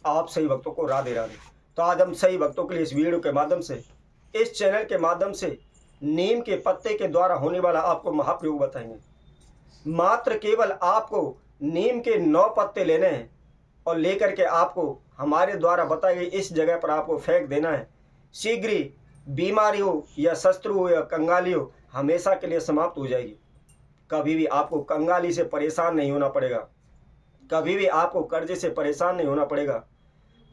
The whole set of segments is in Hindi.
आप सही भक्तों को राधे राधे। तो आज हम सही भक्तों के लिए इस वीडियो के माध्यम से, इस चैनल के माध्यम से नीम के पत्ते के द्वारा होने वाला आपको महाप्रयोग बताएंगे। मात्र केवल आपको नीम के 9 पत्ते लेने हैं और लेकर के आपको हमारे द्वारा बताई गई इस जगह पर आपको फेंक देना है। शीघ्र ही बीमारी हो या शत्रु हो या कंगाली हो, हमेशा के लिए समाप्त हो जाएगी। कभी भी आपको कंगाली से परेशान नहीं होना पड़ेगा, कभी भी आपको कर्जे से परेशान नहीं होना पड़ेगा,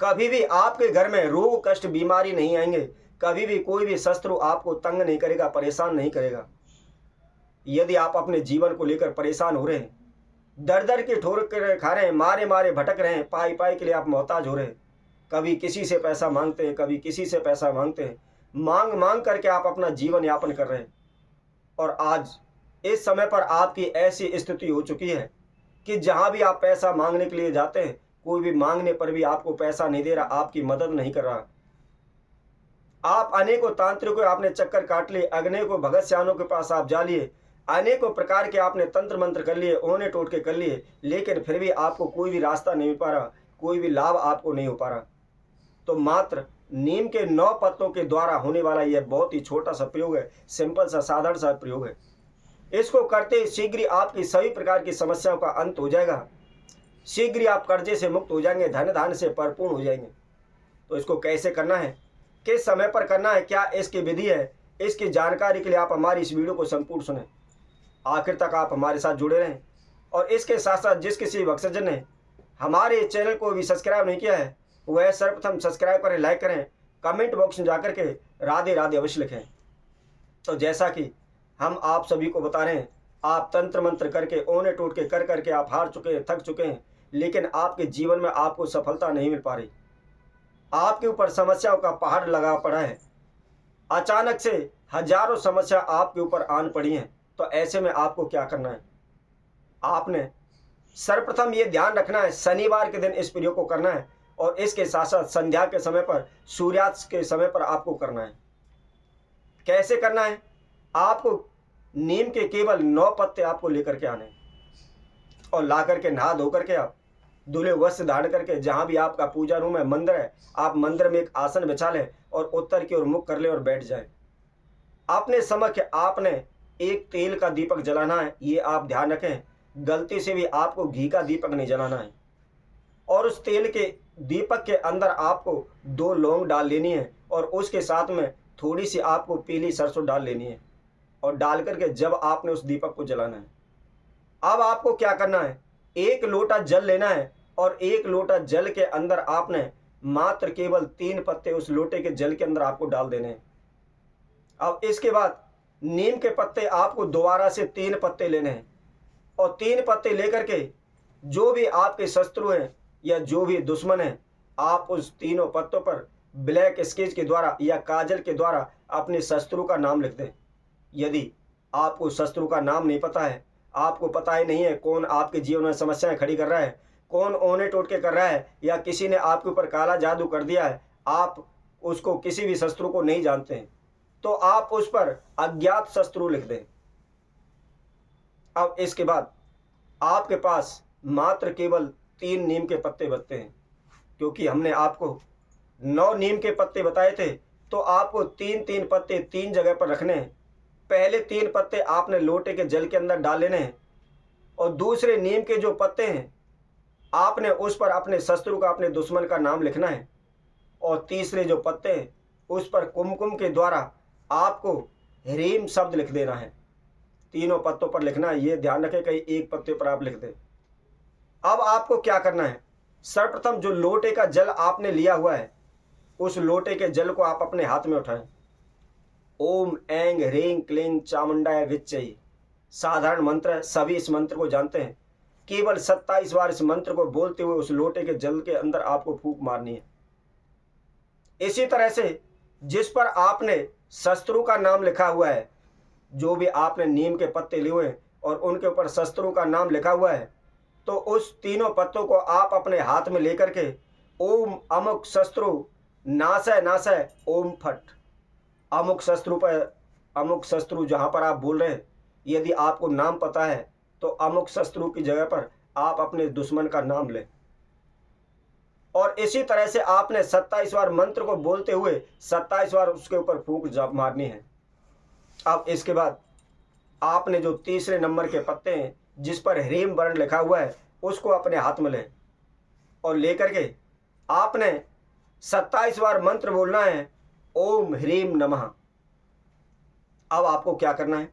कभी भी आपके घर में रोग कष्ट बीमारी नहीं आएंगे, कभी भी कोई भी शत्रु आपको तंग नहीं करेगा, परेशान नहीं करेगा। यदि आप अपने जीवन को लेकर परेशान हो रहे हैं, दर दर के ठोकर खा रहे हैं, मारे मारे भटक रहे हैं, पाई पाई के लिए आप मोहताज हो रहे हैं, कभी किसी से पैसा मांगते हैं, कभी किसी से पैसा मांगते हैं, मांग मांग करके आप अपना जीवन यापन कर रहे हैं। और आज इस समय पर आपकी ऐसी स्थिति हो चुकी है कि जहां भी आप पैसा मांगने के लिए जाते हैं, कोई भी मांगने पर भी आपको पैसा नहीं दे रहा, आपकी मदद नहीं कर रहा। आप अनेकों तांत्रिकों आपने चक्कर काट लिए, अनेकों भगत सियानों के पास आप जा लिए, अनेकों प्रकार के आपने तंत्र मंत्र कर लिए, ओने टोटके कर लिए, लेकिन फिर भी आपको कोई भी रास्ता नहीं मिल पा रहा, कोई भी लाभ आपको नहीं हो पा रहा। तो मात्र नीम के 9 पत्तों के द्वारा होने वाला यह बहुत ही छोटा सा प्रयोग है, सिंपल सा साधारण सा प्रयोग है। इसको करते ही शीघ्र ही आपकी सभी प्रकार की समस्याओं का अंत हो जाएगा, शीघ्र ही आप कर्जे से मुक्त हो जाएंगे, धन धान्य से परिपूर्ण हो जाएंगे। तो इसको कैसे करना है, किस समय पर करना है, क्या इसकी विधि है, इसकी जानकारी के लिए आप हमारी इस वीडियो को संपूर्ण सुने, आखिर तक आप हमारे साथ जुड़े रहें। और इसके साथ साथ जिस किसी भक्तजन ने हमारे चैनल को भी सब्सक्राइब नहीं किया है, वह सर्वप्रथम सब्सक्राइब करें, लाइक करें, कमेंट बॉक्स में जाकर के राधे राधे अवश्य लिखें। तो जैसा कि हम आप सभी को बता रहे हैं, आप तंत्र मंत्र करके, ओने टोटके कर करके आप हार चुके हैं, थक चुके हैं, लेकिन आपके जीवन में आपको सफलता नहीं मिल पा रही, आपके ऊपर समस्याओं का पहाड़ लगा पड़ा है, अचानक से हजारों समस्या आपके ऊपर आन पड़ी हैं। तो ऐसे में आपको क्या करना है, आपने सर्वप्रथम ये ध्यान रखना है, शनिवार के दिन इस प्रयोग को करना है और इसके साथ साथ संध्या के समय पर, सूर्यास्त के समय पर आपको करना है। कैसे करना है, आपको नीम के केवल 9 पत्ते आपको लेकर के आने और ला करके नहा धो करके आप धुले वस्त्र धारण करके, जहां भी आपका पूजा रूम है, मंदिर है, आप मंदिर में एक आसन बिछा लें और उत्तर की ओर मुख कर ले और बैठ जाए। अपने समक्ष आपने एक तेल का दीपक जलाना है, ये आप ध्यान रखें, गलती से भी आपको घी का दीपक नहीं जलाना है। और उस तेल के दीपक के अंदर आपको 2 लौंग डाल लेनी है और उसके साथ में थोड़ी सी आपको पीली सरसों डाल लेनी है और डाल करके जब आपने उस दीपक को जलाना है, अब आपको क्या करना है, 1 लोटा जल लेना है और 1 लोटा जल के अंदर आपने मात्र केवल 3 पत्ते उस लोटे के जल के अंदर आपको डाल देने हैं। अब इसके बाद नीम के पत्ते आपको दोबारा से 3 पत्ते लेने हैं और 3 पत्ते लेकर के जो भी आपके शत्रु हैं या जो भी दुश्मन हैं, आप उस तीनों पत्तों पर ब्लैक स्केच के द्वारा या काजल के द्वारा अपने शत्रु का नाम लिख दें। यदि आपको शत्रु का नाम नहीं पता है, आपको पता ही नहीं है कौन आपके जीवन में समस्याएं खड़ी कर रहा है, कौन ओने टोटके कर रहा है, या किसी ने आपके ऊपर काला जादू कर दिया है, आप उसको किसी भी शत्रु को नहीं जानते हैं, तो आप उस पर अज्ञात शत्रु लिख दें। अब इसके बाद आपके पास मात्र केवल 3 नीम के पत्ते बचते हैं, क्योंकि हमने आपको 9 नीम के पत्ते बताए थे, तो आपको 3-3 पत्ते 3 जगह पर रखने हैं। पहले 3 पत्ते आपने लोटे के जल के अंदर डाल लेने हैं और दूसरे नीम के जो पत्ते हैं आपने उस पर अपने शत्रु का, अपने दुश्मन का नाम लिखना है और तीसरे जो पत्ते हैं उस पर कुमकुम के द्वारा आपको ह्रीम शब्द लिख देना है। तीनों पत्तों पर लिखना है, ये ध्यान रखें कहीं एक पत्ते पर आप लिख दें। अब आपको क्या करना है, सर्वप्रथम जो लोटे का जल आपने लिया हुआ है, उस लोटे के जल को आप अपने हाथ में उठाएं। ओम ऐंग ह्रीं क्लीं चामुंडाय विच्चई, साधारण मंत्र है, सभी इस मंत्र को जानते हैं। केवल 27 बार इस मंत्र को बोलते हुए उस लोटे के जल के अंदर आपको फूंक मारनी है। इसी तरह से जिस पर आपने शत्रु का नाम लिखा हुआ है, जो भी आपने नीम के पत्ते लिए हुए हैं और उनके ऊपर शत्रु का नाम लिखा हुआ है, तो उस तीनों पत्तों को आप अपने हाथ में लेकर के ओम अमुक शत्रु नाशय नाशय ओम फट, अमुक शत्रु पर, अमुक शत्रु जहां पर आप बोल रहे हैं, यदि आपको नाम पता है तो अमुक शत्रु की जगह पर आप अपने दुश्मन का नाम लें और इसी तरह से आपने 27 बार मंत्र को बोलते हुए 27 बार उसके ऊपर फूंक मारनी है। अब इसके बाद आपने जो तीसरे नंबर के पत्ते हैं जिस पर ह्रीम वर्ण लिखा हुआ है उसको अपने हाथ में लें और लेकर के आपने 27 बार मंत्र बोलना है, ओम ह्रीम नमः। अब आपको क्या करना है,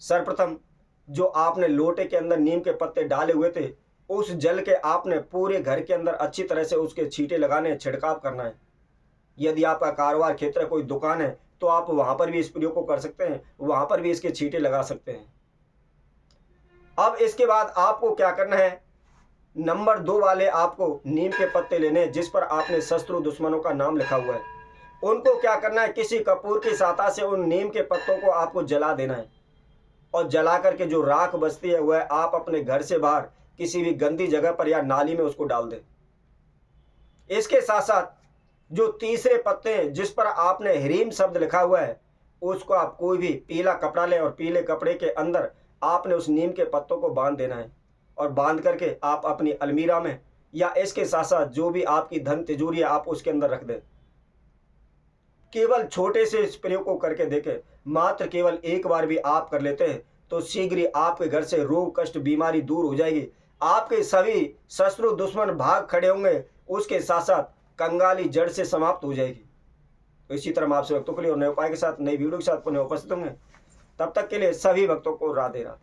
सर्वप्रथम जो आपने लोटे के अंदर नीम के पत्ते डाले हुए थे उस जल के आपने पूरे घर के अंदर अच्छी तरह से उसके छींटे लगाने, छिड़काव करना है। यदि आपका कारोबार क्षेत्र कोई दुकान है तो आप वहां पर भी इस प्रयोग को कर सकते हैं, वहां पर भी इसके छींटे लगा सकते हैं। अब इसके बाद आपको क्या करना है, नंबर 2 वाले आपको नीम के पत्ते लेने हैं जिस पर आपने शत्रु दुश्मनों का नाम लिखा हुआ है। उनको क्या करना है, किसी कपूर की सहायता से उन नीम के पत्तों को आपको जला देना है और जला करके जो राख बचती है वह आप अपने घर से बाहर किसी भी गंदी जगह पर या नाली में उसको डाल दें। इसके साथ साथ जो तीसरे पत्ते हैं जिस पर आपने ह्रीम शब्द लिखा हुआ है उसको आप कोई भी पीला कपड़ा लें और पीले कपड़े के अंदर आपने उस नीम के पत्तों को बांध देना है और बांध करके आप अपनी अलमीरा में या इसके साथ साथ जो भी आपकी धन तिजोरी है आप उसके अंदर रख दें। केवल छोटे से इस प्रयोग को करके देखें, मात्र केवल एक बार भी आप कर लेते हैं तो शीघ्र ही आपके घर से रोग कष्ट बीमारी दूर हो जाएगी। आपके सभी शत्रु दुश्मन भाग खड़े होंगे, उसके साथ साथ कंगाली जड़ से समाप्त हो जाएगी। तो इसी तरह हम आपसे भक्तों के लिए और नए उपाय के साथ नई वीडियो के साथ पुनः उपस्थित होंगे। तब तक के लिए सभी भक्तों को राधे राधे।